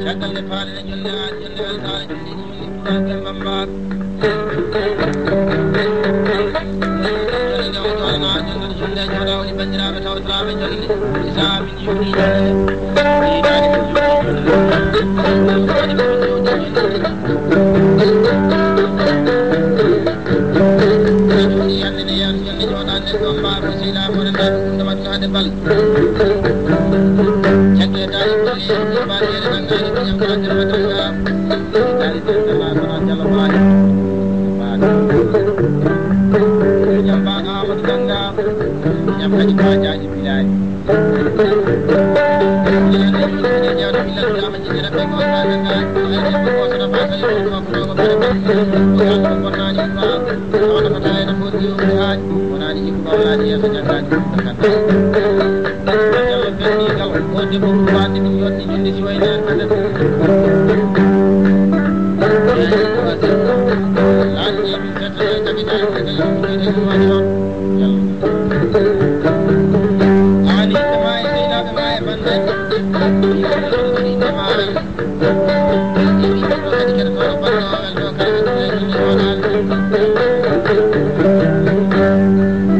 caggal nde faade ne jonde haa jonde weltaare jonde jonde ɓe mbambaak jonde nde on joolana jonde jonde jooɗa woni banndiraaɓe tawtoraaɓe jonde isaamin yuɗiiɗe yiiɗaade ko jooɗi yande nde yiyata jonde jooɗaa nden ɗon mbaaɓe sehiilaa bonanaaɓe gunde waɗ kaade bal cagge daari ɓolli mbaɗeede nanngaani ko ñam kaadere waɗanga daari dalla sona jallo maaɗi ñam ba amadou ganga ñam kadi bajaaji bilaaji jewde billalama jiɗira ɓe ko sa ganga ko sono basali ko ko bare ko bonnani ba wona ko tawena fo diw haaji wonani jikko bawlaji yeso jangaaji ganda jallo benni gal o debbo waande ɗum yotti jonde si wayna kanda laani mi fetta jabita ko waɗi on ani kama e sehilaɓe ma e bandaji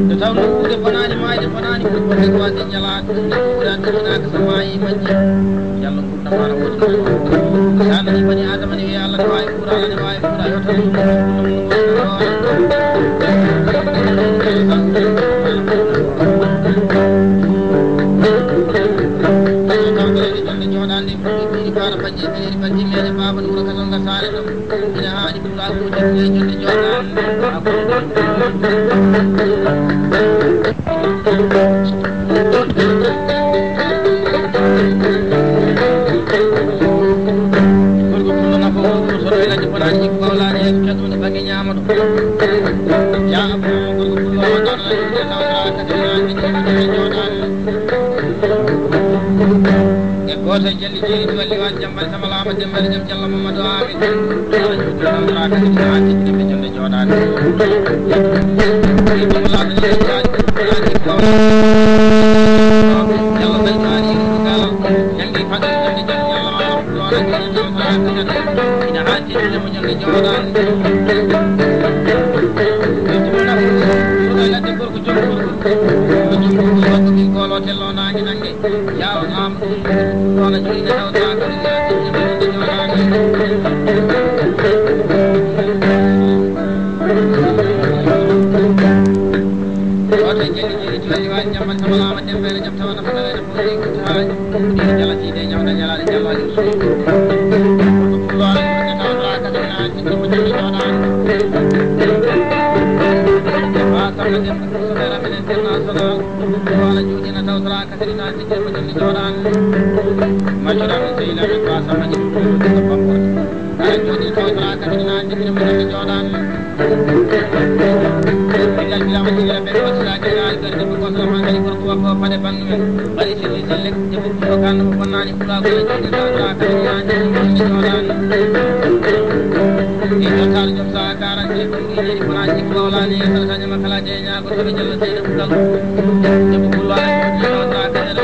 nde tawno kuuɗe bonani maayde bonani ɓurɓe ko wadde ñalaade kuuɗan ɗuminaka so maayi majji yallo gurdamana woni sa nani bani adama ne wiye allah ne wawi kuura allah ne wawi kuura yo tan jonde ɓiɗi bara bajji ɓeeri bajji meɗe baba no wuro katonga saare ɗo ina haaɗi ɓuura ko jagge jonde jooɗan gorgo pullo nafo soɗo welade bonani jikko bawlaade hen keɗude banggue ñamado jaa gorgo pullo waɗano inde tawta katinaaji jonde jooɗan e goto e jalli jeeri walli waat jambal samalama dembali jam jallo mamadou amin tawtara kadi haatiɗiɓe jonde jooɗade ɗumlaɗo leaji jallo beltani gal jangi faɗi jonde jam jallo lora tawtara kadi ina haatiɗiɗemo jonde jooɗade ladde gorko jom gorko min kolo tello naange nange yawo am ɗona joɗine tawta kadi jonde jooɗade goto jelli jeeri cuwalli waji jammal tamalama dembere jam tawana ko tawene fof ko taaji ɗiɗi jalatiɗe ñawda ñalaɗe jalloɗe ko pulloɗe ɓurde tawta kadi naange ɗimo jonde jooɗade samna demba sobera men international wala juuɗina tawtara katrina jiɗirmo jonde jooɗan majjura men sehila men ba samna jiɗiɗo bamborde kala juuɗina tawtara katrina jiɗirmo jonde jooɗan ɗigal bilama jiɗira ɓe wasiraji gal garde ko goto ma kadi gorko makko paɗe bandu men mbaɗi selli selle debbo ɓuɗo kanno mo bonnani ɓuura koye jonde tawtara katrina jiɗirmo jonde jooɗan e jottade joom sa garante ɗiɗi bonaji jikko bawlani yesal kañuma kala jeeñago toɓe jallo seyde ɓugal debbo pullo aɗa kañere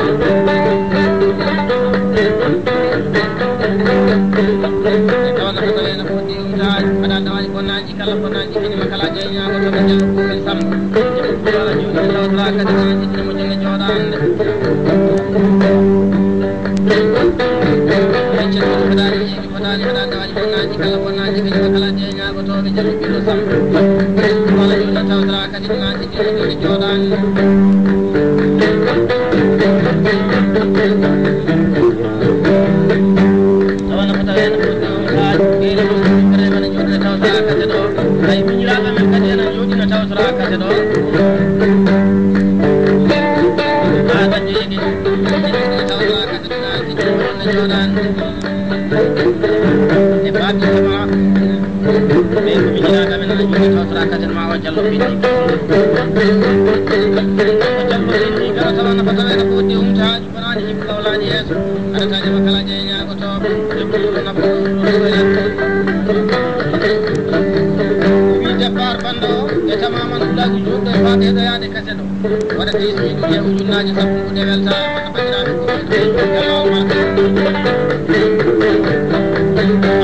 e tawna ko tawene foddi umtaji aɗa dawaji bonnaji kala bonnaji kañuma kala jeeñago toɓe jallo kuuɓel samma debbo pullo aɗa juuɗi tawtara kadi na jiɗinemo jonde jooɗande cettudi fotani jeeɗi fotani aɗa dawaji bonnaji kala bonnaji kañuma kala jeeñago toɓe jallo ɓiɗo samma wala juuɗe tawtara kadi na jiɗinemo jonde jooɗande tawana ko tawene fodde umtaji ɓeyde remana juuɗe tawtara kadi ɗo hay miñiraɓe men kadi enen jooɗino tawtara kadi ɗo ha dañƴo yiɗi tawtara kadi na jiɗinemo jonde jooɗande e babi sama ɓe ko miñiraɓe men enen jooɗi tawtara kadi ma o jallo ɓiɗɗi o jallo ɓiɗɗi kala tawana ko tawene ko woddi umtaji bonani jikko bawlaji yeeso aɗa tañima kala jeeñago toɓe debbo nafo wi départ bando o e tamaman ulaji juɗɗo e faɗeɗo yaade kase ɗo waɗa 10 ujunnaji sappo devel sa man bandiraɓe ko galawal ma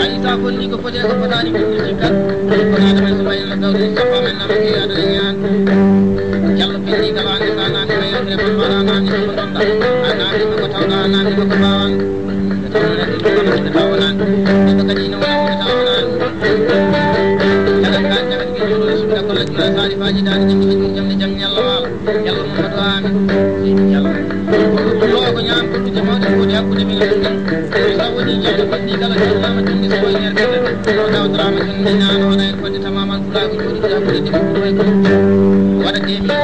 ay sa fonni ko foti ko fotani ko cikkat ko na dama so bayna gawdi safa men nam ki ada yan jallo pindi galani sa nan ko yandre ko mara nan ko donda nan ko tawda nan ko bawan tawna ko tawnan ko kadi no wala ko tawnan jalan kan jalan ki jolo subra ko la jula sari faji dan jam yalla wala yalla mo do amin yalla ko ko nyam ko jamaade ko de akko de mi sa woni jallo pindi kala jalla ma tingi so yer kala ko daw drama tan ni nan wona ko de tamaman kula ko jodi da ko de ko wada de mi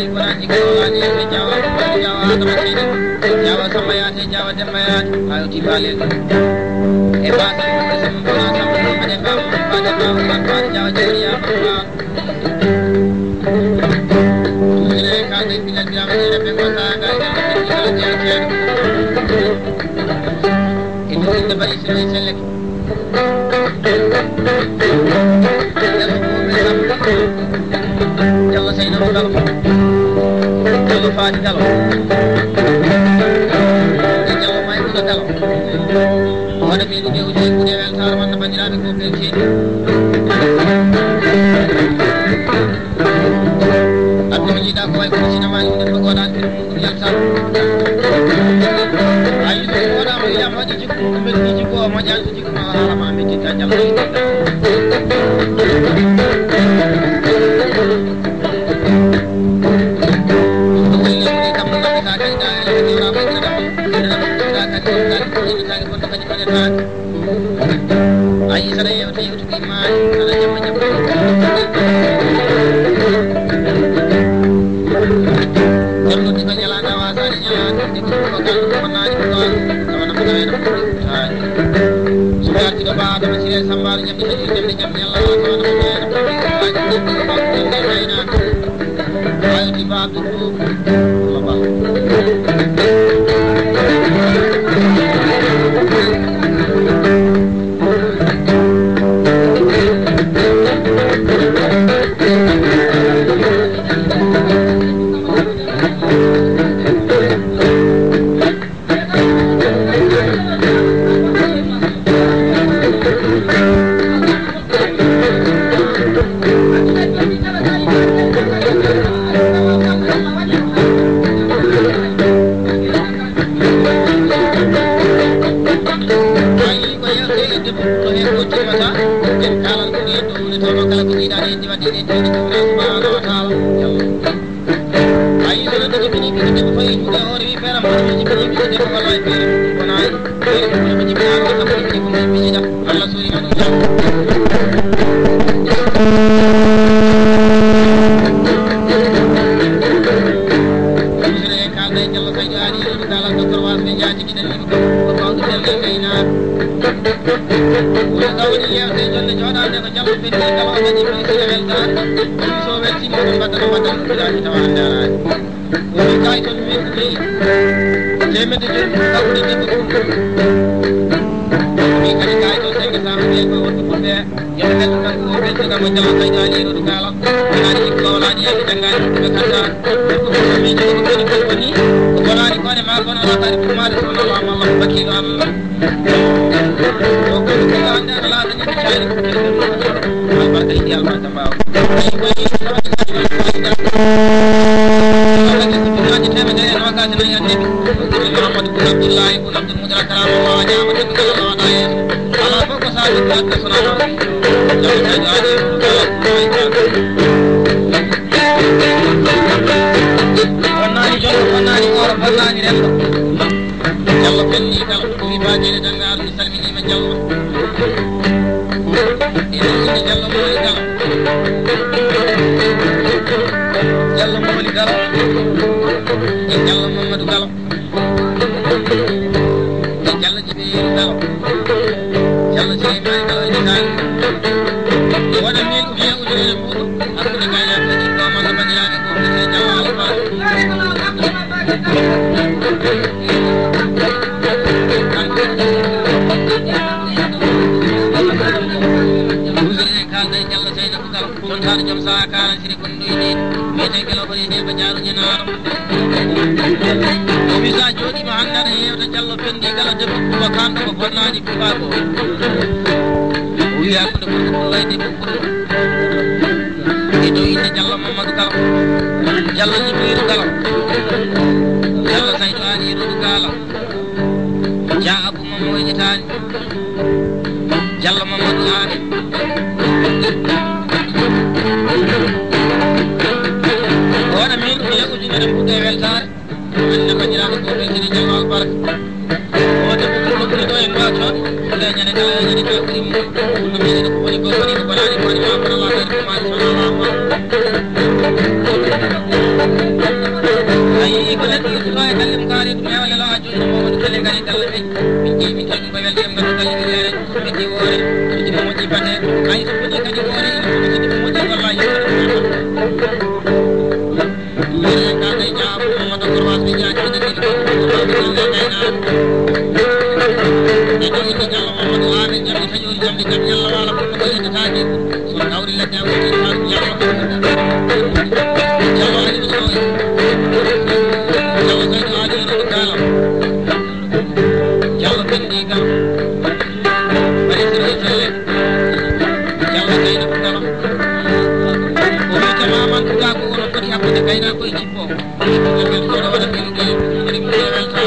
ni wonani ko wani e jawa jawa to masini jawa samayate jawa demayate ayo tibale e basa ko sama bona sama ade ba pada ba jawa jeriya ba tujine ka de bilal biam ne be ko ta ga ja itu kita bari sini selek Yalla sayna dal Yalla faati dal Yalla may ko dal wala mi ngi uji ko de wel tar man bandirabe ko be ci addu mi da ko way ko ci na ma ngi ko godan ko yalla tar ayi ko wala mo ya ma ci ko be ci ko ma jall ci ko ma ma mi ci ta jall Ayi sada yewta yewtugo imani ala jamma jamma jarludi ko ñalanda wasani ñalanda de ko gandu ko naani ko tawana mo gawena ko taani so garti do baada ma sire sambar ñamdi ñamdi jam yalla tawana mo gawena ko waaji ko ko ko rayna ayo ti baadu ko Allah ayi ko laddi sura e kallim kaari dum hewale la ajo mo woni kale gali dalla be min ji min tan ko wel dem ngal gali ere be di wore di mo ji bane ayi so ko kadi wore di mo ji wallahi yere ka kay jaab mo to korwas bi jaati de ko amin jam tañu jam di kam yalla wala ko ko ina taaji so nawri la taw ci ma yalla ko jalla ni so jalla kay do adi no kala jalla bindi gam bari ci tele jalla kay do kala ko mi tama man ko ko wono ko yakko de kayna ko ci bo ko ngel do wala ko ngel ni mo yewal ta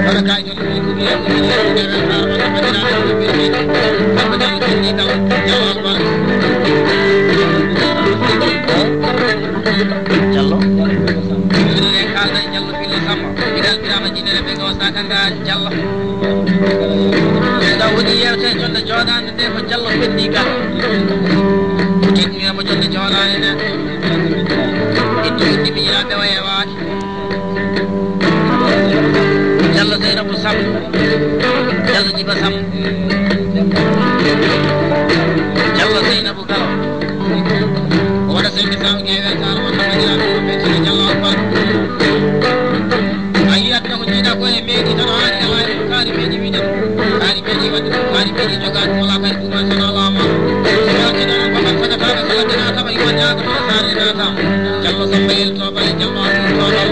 wala kay joni ko ko ya ko ni ne be har wala madina ko be ni sama dal ko ni dal jawal ba jallo ne kalda jallo fil sama digal birama jinne be go sakanga jallo da woni yewte jonde jodande de ko jallo beddi ka mo jonde jodande ne itti mi ya be wayawaati jallo Zainabu Sam jallo Jiba Sam jallo Zainabu Galo wala sen sam ngewe tar mo ma dira ko be ci jallo akbar ayat ko dina ko e meedi tan ani ala kari meedi wiide kari meedi wadde kari meedi jogaat wala kay duma sallallahu ma sallallahu dina ko ma fata fata sala dina ta ba yona ko sare na tam jallo sambayel to bale jallo to dal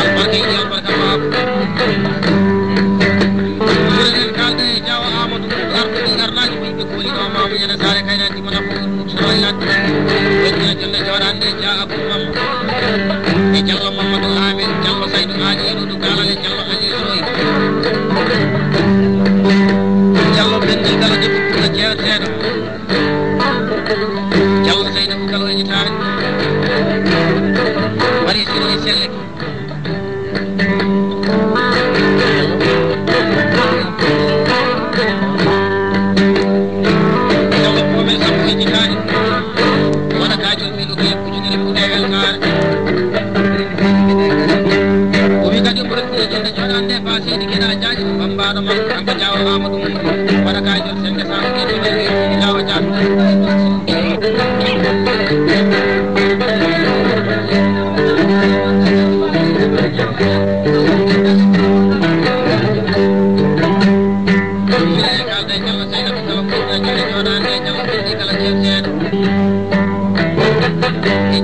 al barke yi al barka ma leen kalde jawa amadou arko ni garnaji bi ko li do ma mu ñene sare kay na di mo na ko sallallahu wajja jalla jawrande ja abou mam e jallo mamadou amin jallo saydou aji du galale jallo aji soy jallo bendi gala de ko na jeetedo jallo saydou galo ni tare bari sino e selle jallo ko men sabu ni tare wala ka jol mi lu ke ko jini ko dewel kar o wi kadi mbur ko jonde jodande passé di kina jaaji bambado man amba jawo amadou wala ka jol sen sa ko ni ni lawa jaat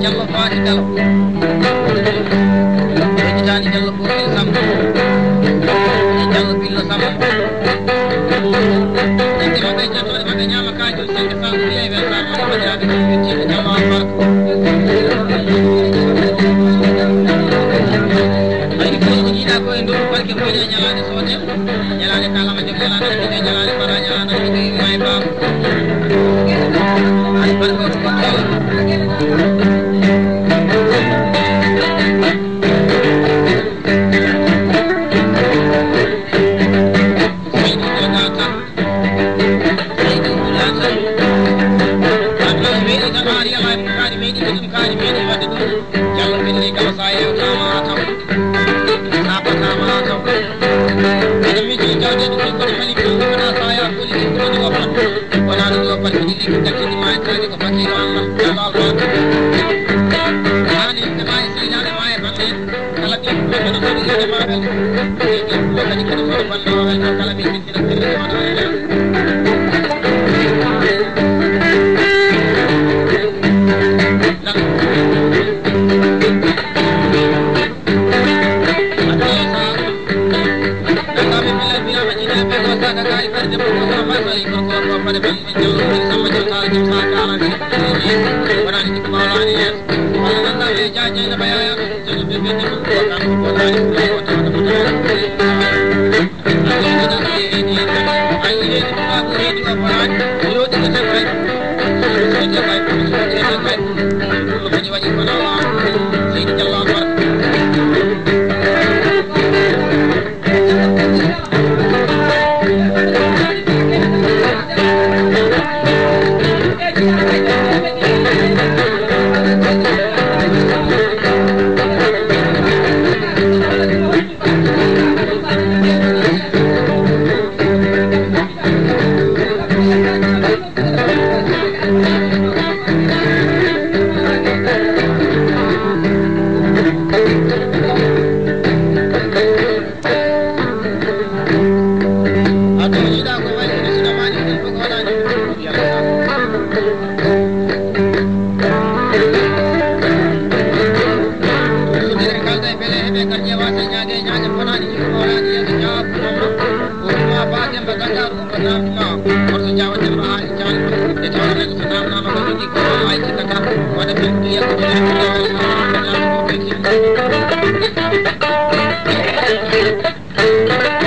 jallo faati dalo jitani jallo ko sam jallo billo sam dikira be jallo be nyama ka jol sen sa ko yewe sa ko be ya be ci jallo akbar ay ko ni da ko ndo barke mo nyalane sote nyalane kala ma jom nyalane be nyalane para nyalane be may ba ay barko ko Thank you.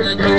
Thank you.